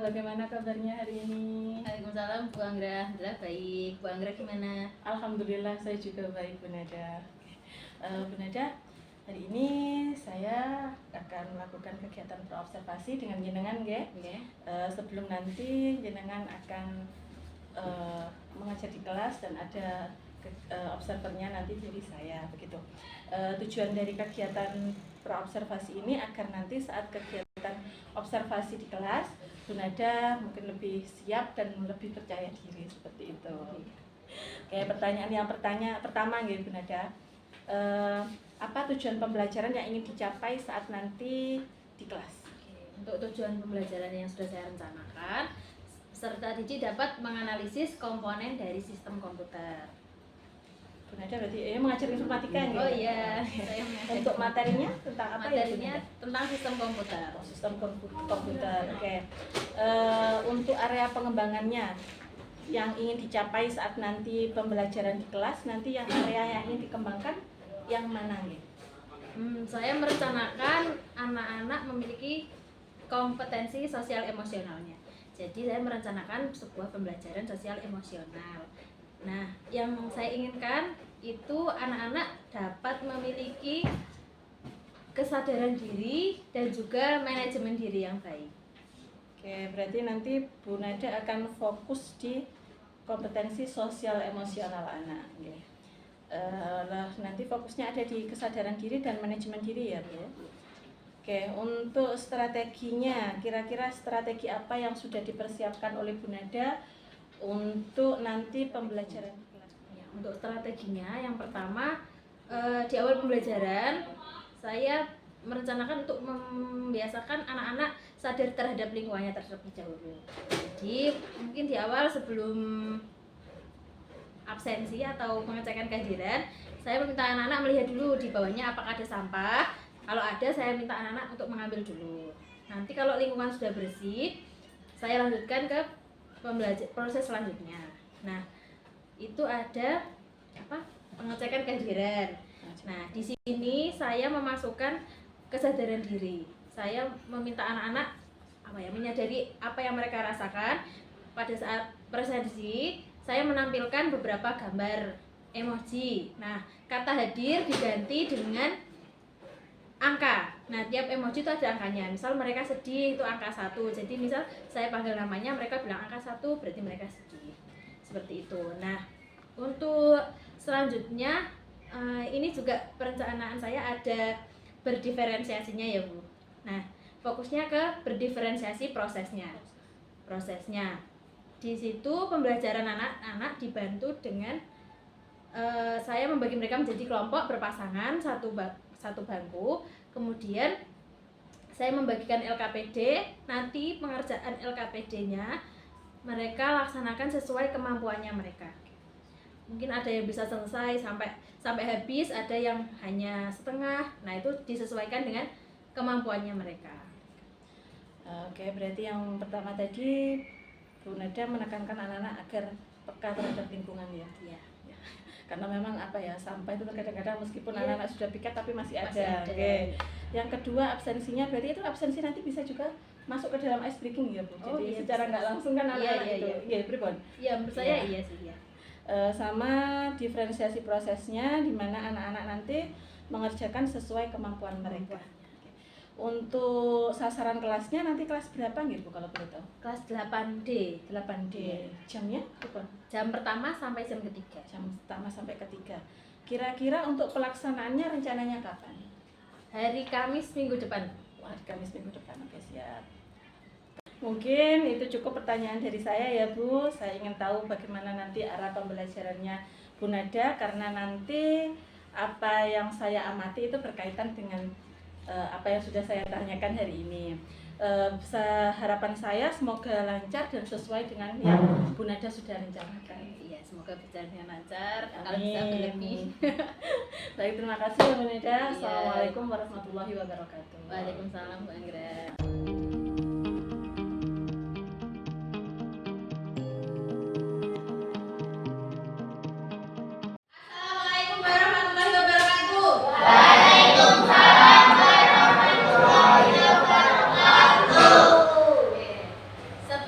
bagaimana kabarnya hari ini? Waalaikumsalam Bu Anggra, alhamdulillah baik. Bu Anggra gimana? Alhamdulillah saya juga baik Bu Nada. Bu Nada, hari ini saya akan melakukan kegiatan praobservasi dengan jenengan nggih. Sebelum nanti jenengan akan mengajar di kelas dan ada observernya nanti dari saya begitu. Tujuan dari kegiatan praobservasi ini agar nanti saat kegiatan observasi di kelas Bu Nada mungkin lebih siap dan lebih percaya diri seperti itu. Oke, pertanyaan yang pertama Bu Nada, apa tujuan pembelajaran yang ingin dicapai saat nanti di kelas? Untuk tujuan pembelajaran yang sudah saya rencanakan, peserta didik dapat menganalisis komponen dari sistem komputer. Bu Nada berarti mengajar informatika ya? Oh iya, saya mengajar. Untuk materinya tentang apa ya? Materinya tentang sistem komputer. Sistem komputer. Oke. Untuk area pengembangannya yang ingin dicapai saat nanti pembelajaran di kelas, nanti yang area yang ingin dikembangkan yang mana nih? Saya merencanakan anak-anak memiliki kompetensi sosial emosionalnya. Jadi saya merencanakan sebuah pembelajaran sosial emosional. Nah, yang saya inginkan itu anak-anak dapat memiliki kesadaran diri dan juga manajemen diri yang baik. Oke, berarti nanti Bu Nada akan fokus di kompetensi sosial emosional anak. Nanti fokusnya ada di kesadaran diri dan manajemen diri ya, Bu. Oke, untuk strateginya, kira-kira strategi apa yang sudah dipersiapkan oleh Bu Nada untuk nanti pembelajaran di kelas? Ya, untuk strateginya, yang pertama di awal pembelajaran saya merencanakan untuk membiasakan anak-anak sadar terhadap lingkungannya terlebih dahulu. Jadi mungkin di awal sebelum absensi atau pengecekan kehadiran, saya meminta anak-anak melihat dulu di bawahnya apakah ada sampah. Kalau ada, saya minta anak-anak untuk mengambil dulu. Nanti kalau lingkungan sudah bersih, saya lanjutkan ke proses selanjutnya. Nah, itu ada pengecekan kehadiran. Nah, di sini saya memasukkan kesadaran diri. Saya meminta anak-anak menyadari apa yang mereka rasakan pada saat presentasi. Saya menampilkan beberapa gambar emoji. Nah, kata hadir diganti dengan angka. Nah, tiap emoji itu ada angkanya. Misal mereka sedih itu angka 1. Jadi misal saya panggil namanya, mereka bilang angka 1, berarti mereka sedih. Seperti itu. Nah, untuk selanjutnya ini juga perencanaan saya ada berdiferensiasinya ya Bu. Nah, fokusnya ke berdiferensiasi prosesnya. Di situ pembelajaran anak-anak dibantu dengan saya membagi mereka menjadi kelompok berpasangan satu bangku. Kemudian saya membagikan LKPD. Nanti pengerjaan LKPD-nya mereka laksanakan sesuai kemampuannya mereka. Mungkin ada yang bisa selesai sampai habis, ada yang hanya setengah. Nah, itu disesuaikan dengan kemampuannya mereka. Oke, berarti yang pertama tadi Bu Nada menekankan anak-anak agar peka terhadap lingkungan ya. Iya. Karena memang sampah itu kadang-kadang meskipun anak-anak sudah pikat tapi masih ada. Oke. Yang kedua absensinya, berarti itu absensi nanti bisa juga masuk ke dalam ice breaking ya Bu. Jadi Iya, secara nggak langsung kan anak-anak itu. Iya, Pripon. Iya, menurut saya iya sih ya. Sama diferensiasi prosesnya di mana anak-anak nanti mengerjakan sesuai kemampuan mereka. Untuk sasaran kelasnya nanti kelas berapa gitu Bu kalau boleh tahu? Kelas 8D. 8D. Jamnya Pripon? Jam pertama sampai jam ketiga. Jam pertama sampai ketiga. Kira-kira untuk pelaksanaannya rencananya kapan? Hari Kamis minggu depan. Hari Kamis minggu depan. Oke, siap. Mungkin itu cukup pertanyaan dari saya ya Bu. Saya ingin tahu bagaimana nanti arah pembelajarannya Bu Nada, karena nanti apa yang saya amati itu berkaitan dengan apa yang sudah saya tanyakan hari ini. Harapan saya semoga lancar dan sesuai dengan yang Bu Nada sudah rencanakan. Iya, semoga berjalan dengan lancar. Kalau bisa berlebih. Baik, terima kasih ya Bu Nada. Iya. Assalamualaikum warahmatullahi wabarakatuh. Waalaikumsalam Bu Anggra. Assalamualaikum warahmatullahi wabarakatuh. Sebelum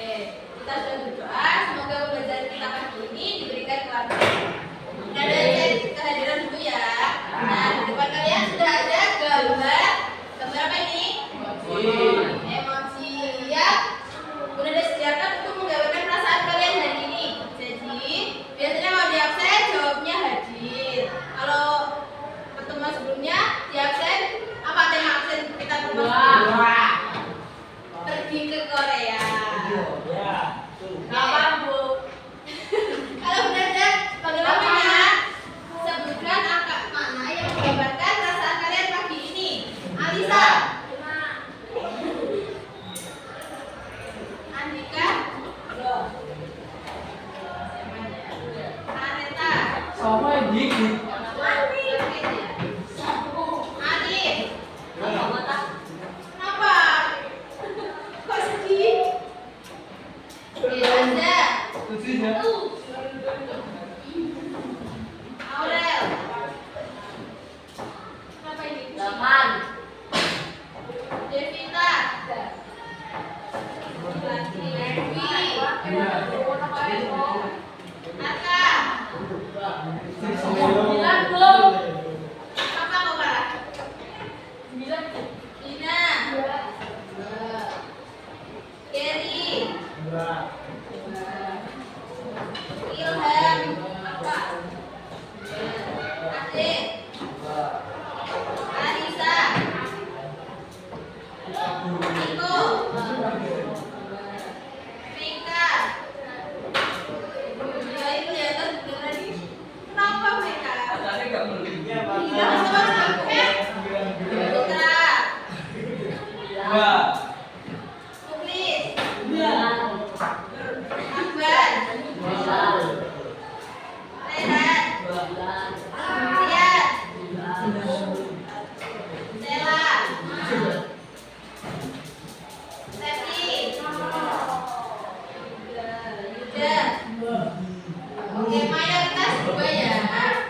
Oke, kita sudah berdoa. Semoga pembelajaran kita pagi ini diberikan kelancaran. Udah ada kehadiran dulu ya. Nah, di depan kalian sudah ada gambar. Gambar apa ini? Emoji. Ya. Udah disediakan untuk menggambarkan perasaan kalian hari ini. Jadi, biasanya mau di absen, jawabnya hadir. Kalau pertemuan sebelumnya di absen, apa tema absen kita berubah? Pergi ke Korea. Kapan, Bu? Kalau benar ya, bagaimana? Sebutkan angka mana yang menggambarkan perasaan kalian pagi ini. Alisa. Andika. Aneta. Sama ini. Arif. Kenapa? Kok sedih? Anda. Aurel. Kenapa ini? Zaman. Devita. Aka. Apa kau marah? Dina. Gary. Ilham. Apa? Adit. Anissa. Niko. Mika. Ya itu ya tadi. Kenapa Mika? Iya, Putra. Muklis. Akbar. Rehan. Riyad. Stella. Septi. Yuda. Oke, mayoritas juga ya.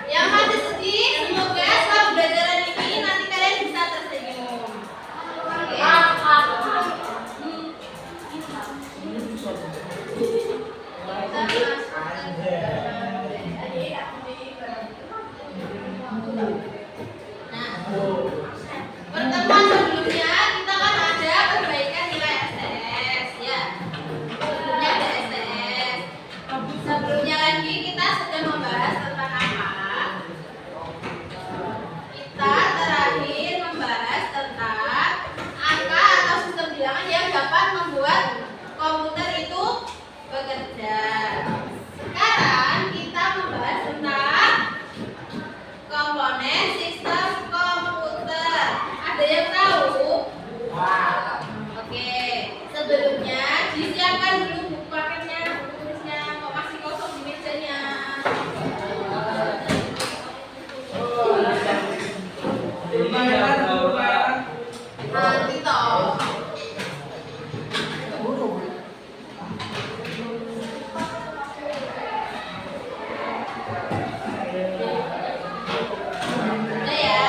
Yang masih sedih, semoga setelah pembelajaran ini nanti kalian bisa tersenyum. Oke. Pertemuan sebelumnya kita kan ada perbaikan nilai STS ya. Sebelumnya ada STS. Sebelumnya lagi kita sudah membahas tentang apa? Kita terakhir membahas tentang angka atau sistem bilangan yang dapat membuat komputer itu bekerja. Sekarang kita membahas tentang komponen sistem komputer. Ada yang tahu? Oke, sebelumnya disiapkan dulu buku paketnya, buku tulisnya. Kok masih kosong di mejanya? Nanti toh. Udah ya.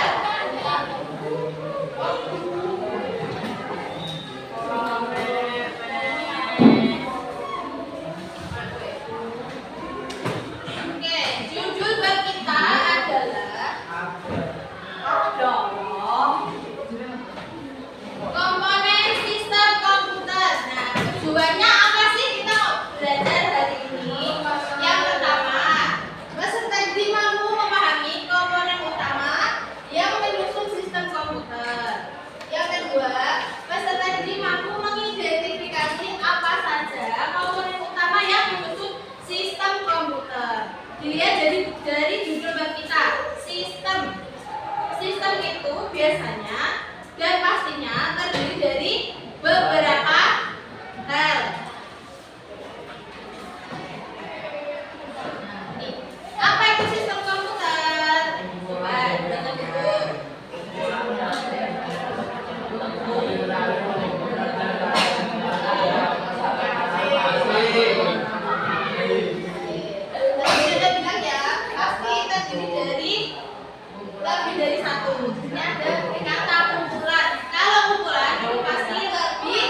Oke, judul bab kita adalah komponen sistem komputer. Nah, tujuannya apa sih kita belajar hari ini? Yang pertama, peserta didik mampu memahami komponen utama yang menyusun sistem komputer. Yang kedua, peserta didik mampu mengidentifikasi apa saja komponen utama yang menyusun sistem komputer. Dilihat dari judul bab kita, sistem. Sistem itu biasanya dan pastinya terdiri dari beberapa hal. Nah, apa itu sistem komputer? Coba dengar dulu. Tadi sudah bilang ya, pasti terdiri dari lebih dari satu. Ini ada kata kumpulan. Kalau kumpulan itu pasti lebih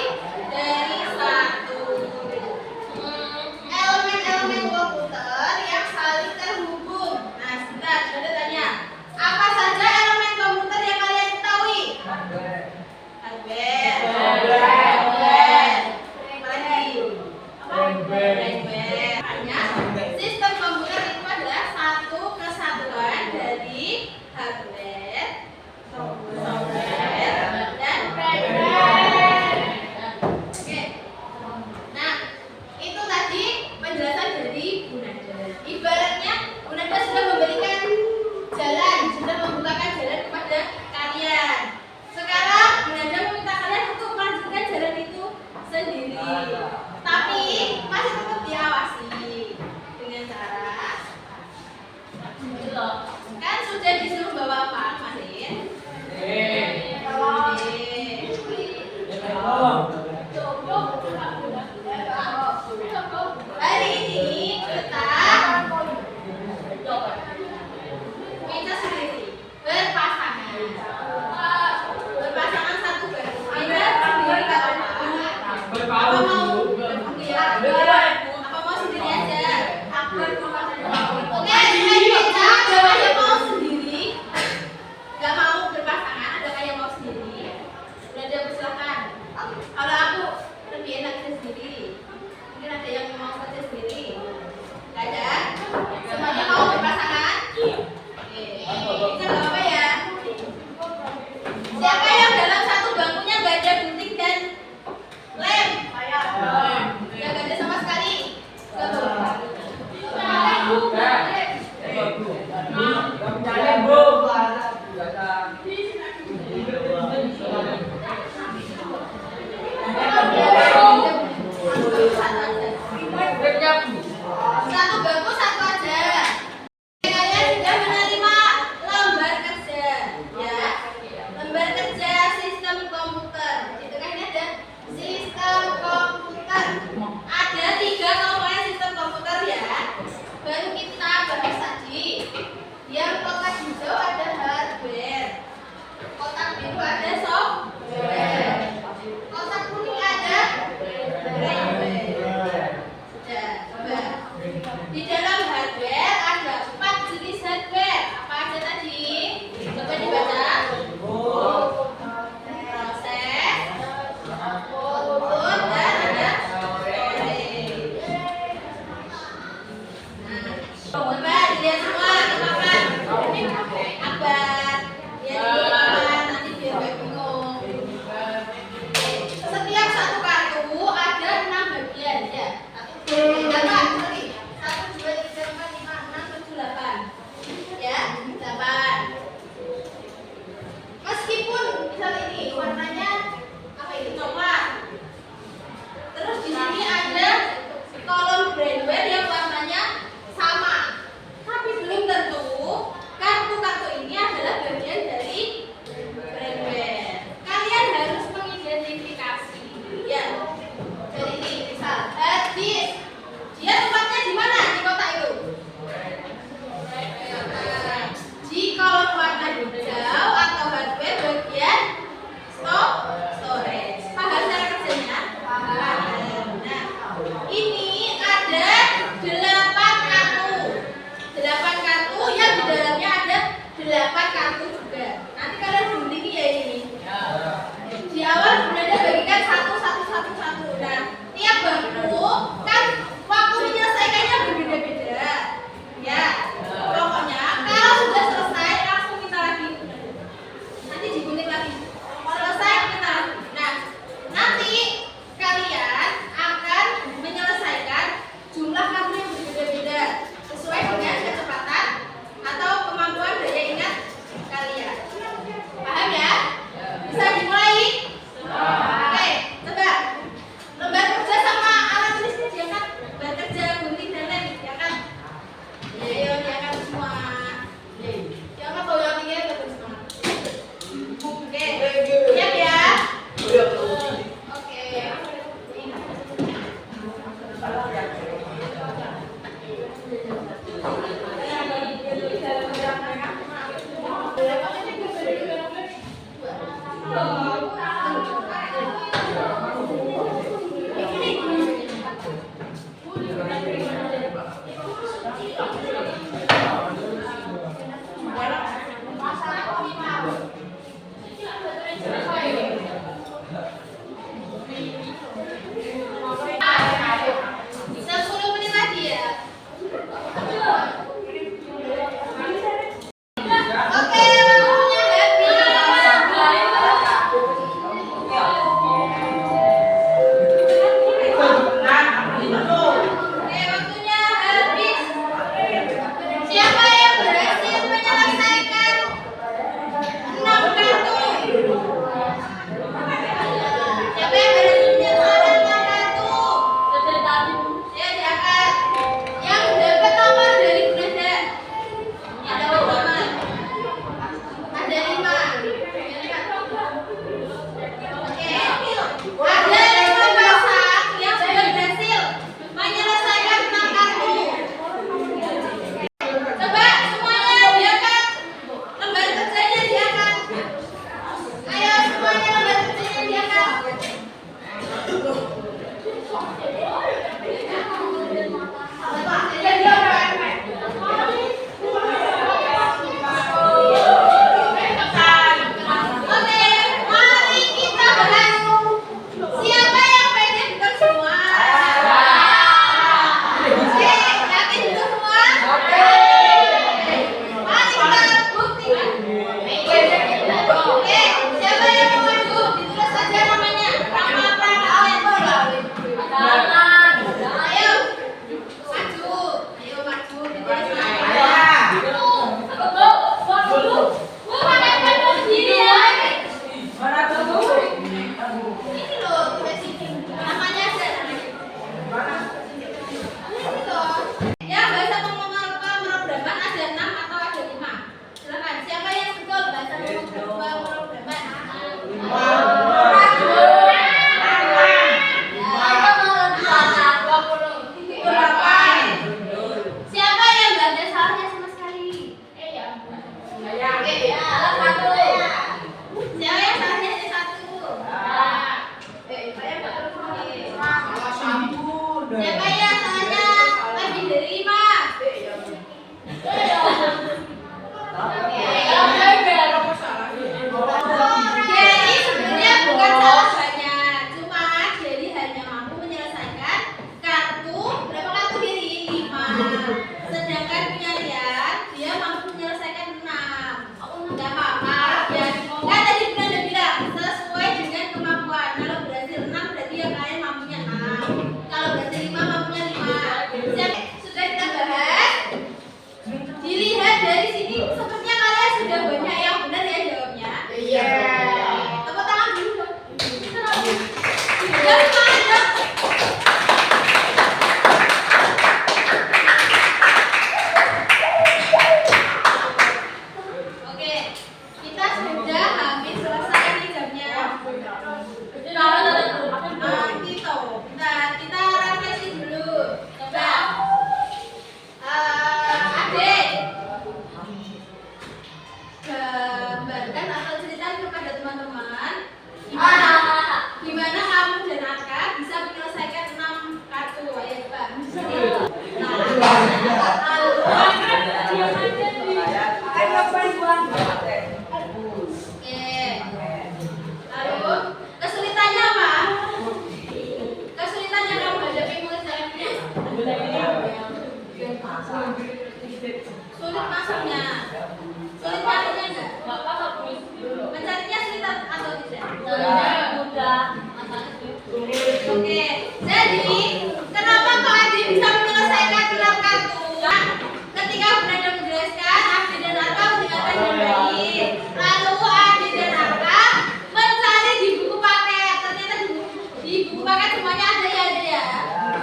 Sulit masuknya. Sulit carinya enggak? Mencarinya sulit atau tidak? Mudah. Oke, jadi kenapa Kak Adi bisa menyelesaikan 6 kartu? Ketika Bunda menjelaskan, Adi dan Arka mendengarkan dengan baik. Lalu Adi dan Arka mencari di buku paket. Ternyata di buku paket semuanya ada ya, ada ya.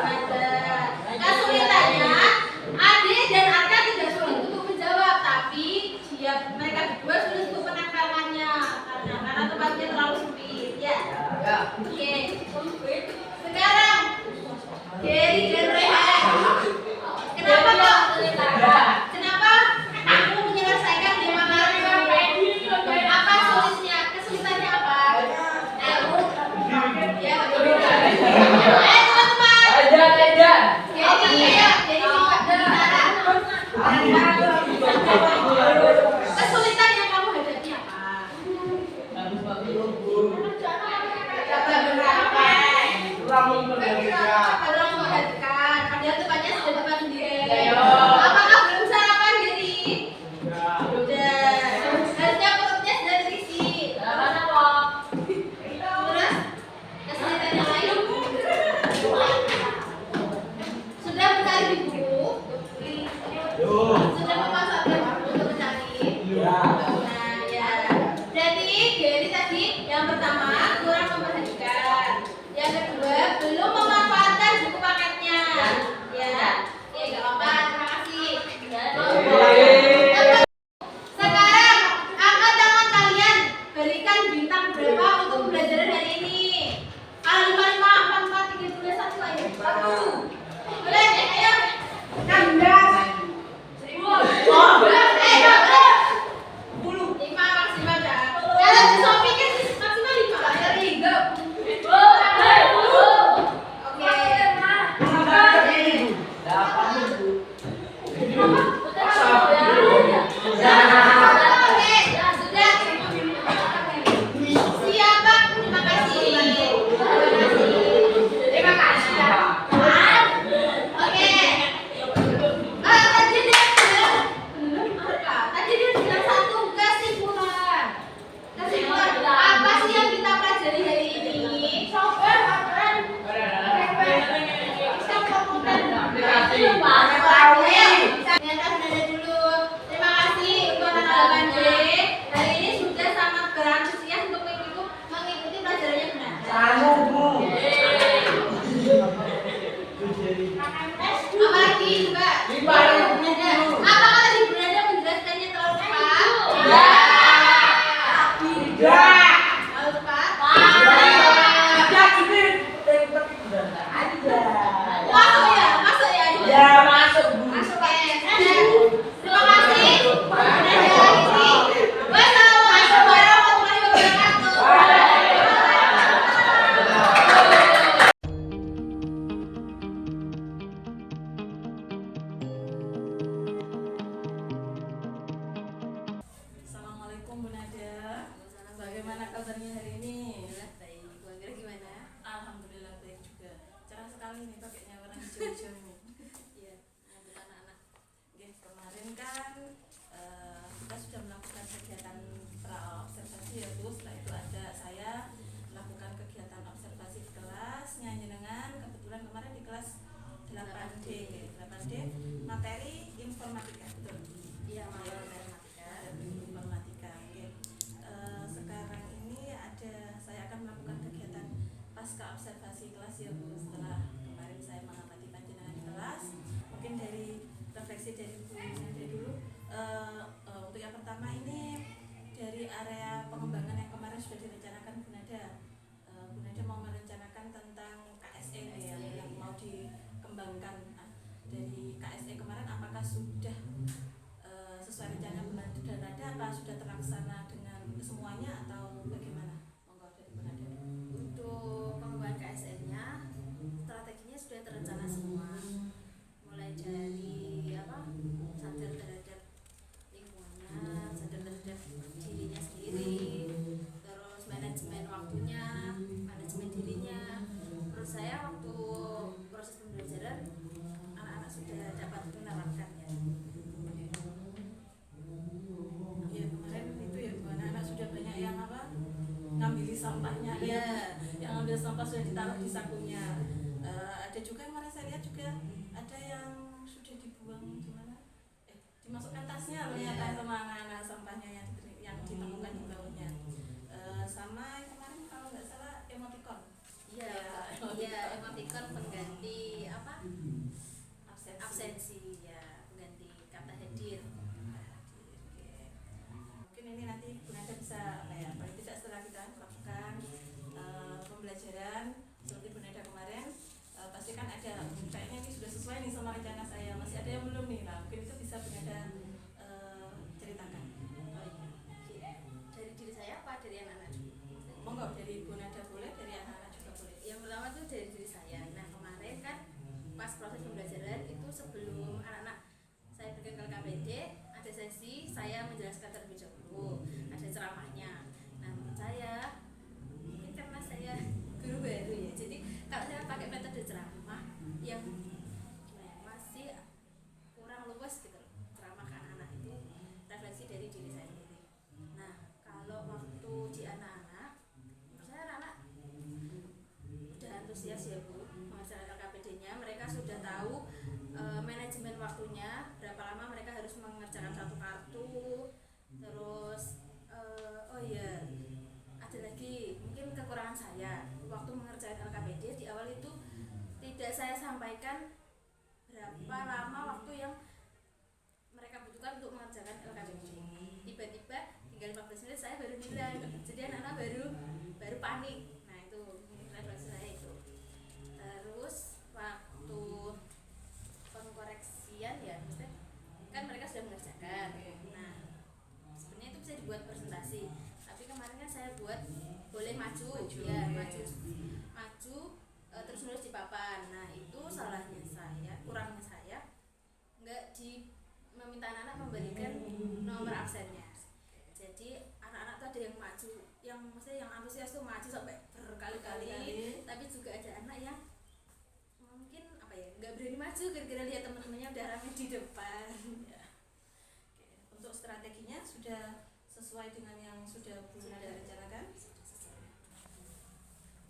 Ada. Kesulitannya, Adi dan Arka tidak sulit untuk menjawab, tapi mereka berdua sulit untuk penempalannya karena tempatnya terlalu sempit ya. Oke. Sekarang Gary dan Rehan. Kenapa kok? Kenapa aku menyelesaikan 5 kartu? Apa sulitnya? Kesulitannya apa? Ya, teman-teman. Gary, Gary bicara. Kesulitan yang kamu hadapi apa? Kurang memperhatikan. Padahal tempatnya sudah depan sendiri. Apakah belum sarapan, Gary? Sudah. Harusnya perutnya sudah terisi. Terus kesulitan yang lain? Sudah mencari di buku? Sudah memasukkan buku untuk mencari? Nah, ya. Berarti Gary tadi yang pertama kurang memperhatikan. Yang kedua belum memanfaatkan buku paketnya. Ya. Oke, enggak apa-apa. Terima kasih. Sekarang angkat tangan kalian. Berikan bintang berapa untuk pembelajaran hari ini? Kalau 5, 4, 3, 2, 1 ayo. 1. Boleh, ayo. 16. 5 maksimal dah. Kalau di Shopee kan maksimal 5. Menurut saya waktu proses pembelajaran anak-anak sudah dapat menerapkan membersihkannya. Ya kemarin itu ya Bu, anak-anak sudah banyak yang apa ngambil sampahnya ya, yang ambil sampah sudah ditaruh di sakunya. Ada juga yang kemarin saya lihat juga ada yang sudah dibuang di mana? Dimasukkan tasnya ternyata sama anak-anak sampahnya yang ditemukan di bawahnya. Sama yang kemarin kalau nggak salah emoticon. Iya, emoticon pengganti apa? Absensi. Absensi ya, pengganti kata hadir. Mungkin ini nanti Bu Nada bisa apa ya, paling tidak setelah kita melakukan pembelajaran seperti Bu Nada kemarin, pasti kan ada kayaknya ini sudah sesuai nih sama rencana saya, masih ada yang belum nih. Nah mungkin itu bisa Bu Nada ceritakan. Dari diri saya apa dari anak-anak? Monggo dari Bu Nada boleh, dari anak-anak juga boleh. Yang pertama tuh dari diri saya. Nah kemarin kan pas proses pembelajaran itu sebelum anak-anak saya berikan ke LKPD, ada sesi saya menjelaskan terlebih dahulu, ada ceramahnya. Nah menurut saya mungkin karena saya guru baru ya, jadi kalau saya pakai metode ceramah yang gimana ya, masih kurang luas gitu loh. Ceramah ke anak-anak itu refleksi dari diri saya sendiri. Nah kalau waktu di anak-anak, menurut saya anak-anak udah antusias ya Bu mengerjakan LKPD-nya. Mereka sudah tahu manajemen waktunya, berapa lama mereka harus mengerjakan satu kartu. Terus oh iya, ada lagi mungkin kekurangan saya waktu mengerjakan LKPD di awal itu tidak saya sampaikan berapa lama waktu yang mereka butuhkan untuk mengerjakan LKPD. Tiba-tiba tinggal 15 menit saya baru nilai, jadi anak-anak baru panik. Nah itu refleksi saya itu. Terus waktu pengkoreksian ya, maksudnya kan mereka sudah mengerjakan. Nah sebenarnya itu bisa dibuat presentasi, tapi kemarin kan saya buat boleh maju terus nulis di papan. Nah itu salahnya saya, kurangnya saya nggak meminta anak-anak memberikan nomor absennya. Jadi anak-anak tuh ada yang maju, yang maksudnya yang antusias tuh maju sampai berkali-kali, tapi juga ada anak yang mungkin apa ya nggak berani maju gara-gara lihat teman-temannya udah rame di depan. Ya. Oke. Untuk strateginya sudah sesuai dengan yang sudah Bu Nada rencanakan?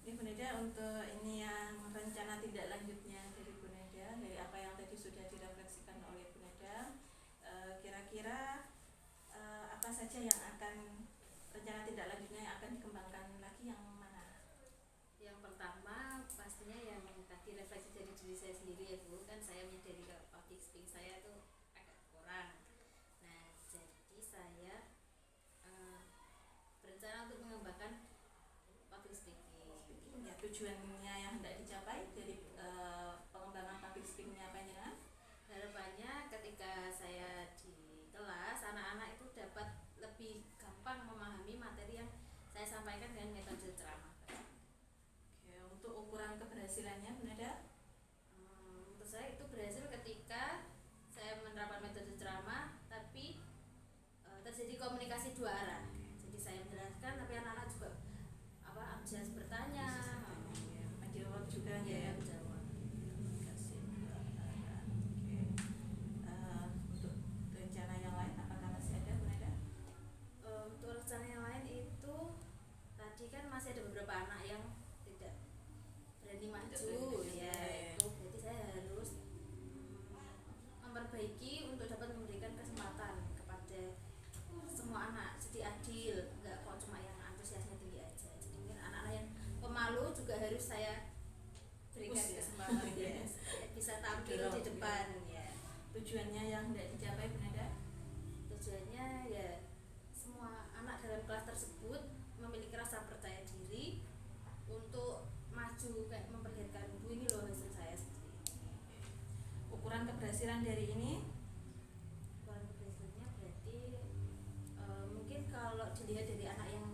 Ini Bu Nada untuk ini yang rencana tindak lanjutnya dari Bu Nada, dari apa yang tadi sudah direfleksikan oleh Bu Nada, kira-kira apa saja yang akan rencana tindak lanjutnya yang akan dikembangkan lagi, yang mana? Yang pertama pastinya yang tadi refleksi dari diri saya sendiri ya Bu, kan saya menyadari kalau public speaking saya tuh agak kurang. Nah jadi saya berencana untuk mengembangkan public speaking. Ya, tujuannya yang hendak dicapai dari pengembangan public speaking-nya apa ya? Harapannya ketika saya di kelas, anak-anak itu dapat lebih gampang memahami materi yang saya sampaikan dengan metode ceramah. Oke, untuk ukuran keberhasilannya Bu Nada? Menurut saya itu berhasil ketika saya menerapkan metode ceramah, tapi terjadi komunikasi dua arah. Jadi saya menjelaskan, tapi anak-anak juga antusias bertanya, menjawab juga ya, ya. menjawab. Untuk rencana yang lain apakah masih ada Bu Nada? Untuk rencana yang lain itu tadi kan masih ada beberapa anak yang tidak berani maju ya, itu berarti saya harus memperbaiki untuk dapat memberikan kesempatan kepada semua anak, jadi adil, nggak kok cuma yang antusiasnya tinggi aja. Jadi mungkin anak-anak yang pemalu juga harus saya berikan kesempatan ya, bisa tampil di depan ya. Tujuannya yang hendak dicapai Bu Nada? Tujuannya ya semua anak dalam kelas tersebut memiliki rasa percaya diri untuk maju, kayak memperlihatkan ini loh hasil saya sendiri. Ukuran keberhasilan dari ini? Ukuran keberhasilannya berarti mungkin kalau dilihat dari anak yang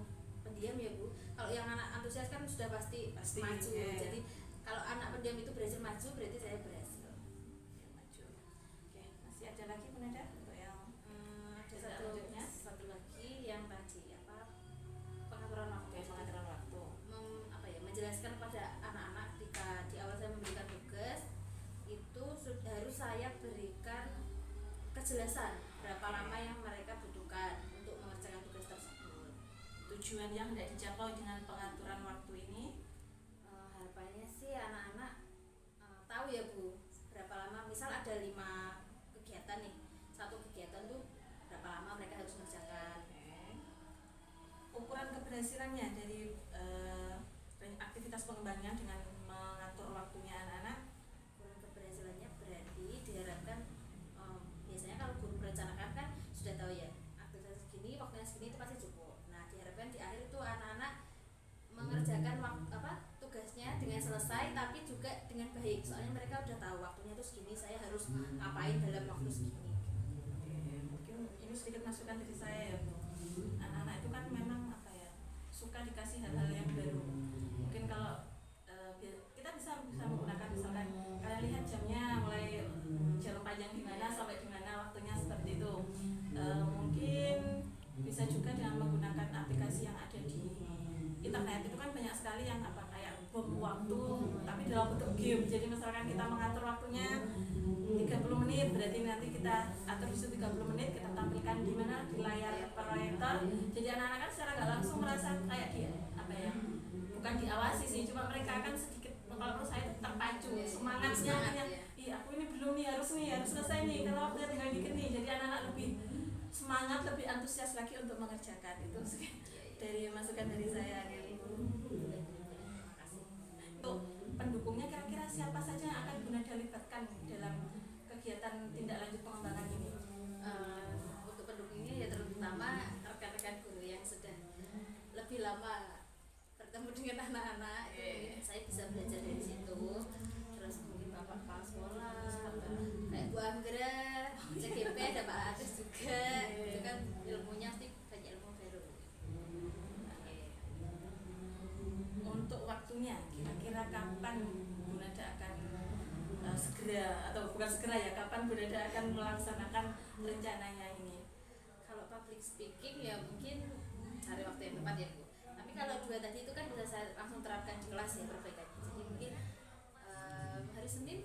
pendiam ya Bu, kalau yang anak antusias kan sudah pasti maju ya. Jadi kalau anak pendiam itu berhasil maju berarti saya berhasil Ya, maju. Oke, masih ada lagi Bu Nada untuk yang ada satu lagi yang tadi pengaturan waktu. pengaturan waktu. Menjelaskan pada anak-anak ketika di awal saya memberikan tugas itu harus saya berikan kejelasan berapa lama yang mereka butuhkan untuk mengerjakan tugas tersebut. Tujuan yang hendak dicapai dengan pengaturan waktu ini, Harapannya sih anak-anak tahu ya Bu, berapa lama, misal ada 5 kegiatan nih, satu kegiatan tuh berapa lama mereka harus mengerjakan. ukuran keberhasilannya dari aktivitas pengembangan dengan mengatur waktunya anak-anak. Ukuran keberhasilannya berarti diharapkan biasanya kalau guru merencanakan kan sudah tahu ya aktivitas segini, waktunya segini itu pasti cukup. Nah diharapkan di akhir itu anak-anak mengerjakan tugasnya dengan selesai tapi juga dengan baik, soalnya mereka udah tahu waktunya itu segini, saya harus ngapain dalam waktu segini. Mungkin ini sedikit masukan dari saya ya Bu. Anak-anak itu kan memang apa ya, suka dikasih hal-hal yang baru. Mungkin kalau kita bisa menggunakan, misalkan kalian lihat jamnya mulai jalan panjang di mana sampai di mana, waktunya seperti itu. Mungkin bisa juga dengan menggunakan aplikasi yang ada di internet, itu kan banyak sekali yang kayak bom waktu tapi dalam bentuk game. Jadi misalkan kita mengatur waktunya 30 menit, berarti nanti kita atur di situ 30 menit, kita tampilkan di mana, di layar proyektor. Jadi anak-anak kan secara nggak langsung merasa kayak dia apa ya, bukan diawasi sih, cuma mereka akan sedikit, kalau menurut saya itu terpacu semangatnya, iya aku ini belum nih, harus selesai nih, kalau waktunya tinggal dikit nih. Jadi anak-anak lebih semangat, lebih antusias lagi untuk mengerjakan. Itu sih dari masukan dari saya gitu. Untuk pendukungnya kira-kira siapa saja yang akan Bunda libatkan dalam kegiatan tindak lanjut pengembangan ini? Untuk pendukungnya ya terutama rekan-rekan guru yang sudah lebih lama bertemu dengan anak-anak, itu saya bisa belajar dari situ. Terus mungkin bapak kepala sekolah kayak Bu Anggra, CGP, ada Pak Agus juga, itu kan ilmunya sih banyak ilmu baru. Untuk waktunya kira-kira kapan Bunda akan segera, atau bukan segera ya, kapan Bunda akan melaksanakan rencananya ini? Kalau public speaking ya mungkin cari waktu yang tepat ya Bu. Tapi kalau 2 tadi itu kan bisa saya langsung terapkan di kelas ya perbaikannya. Jadi mungkin hari Senin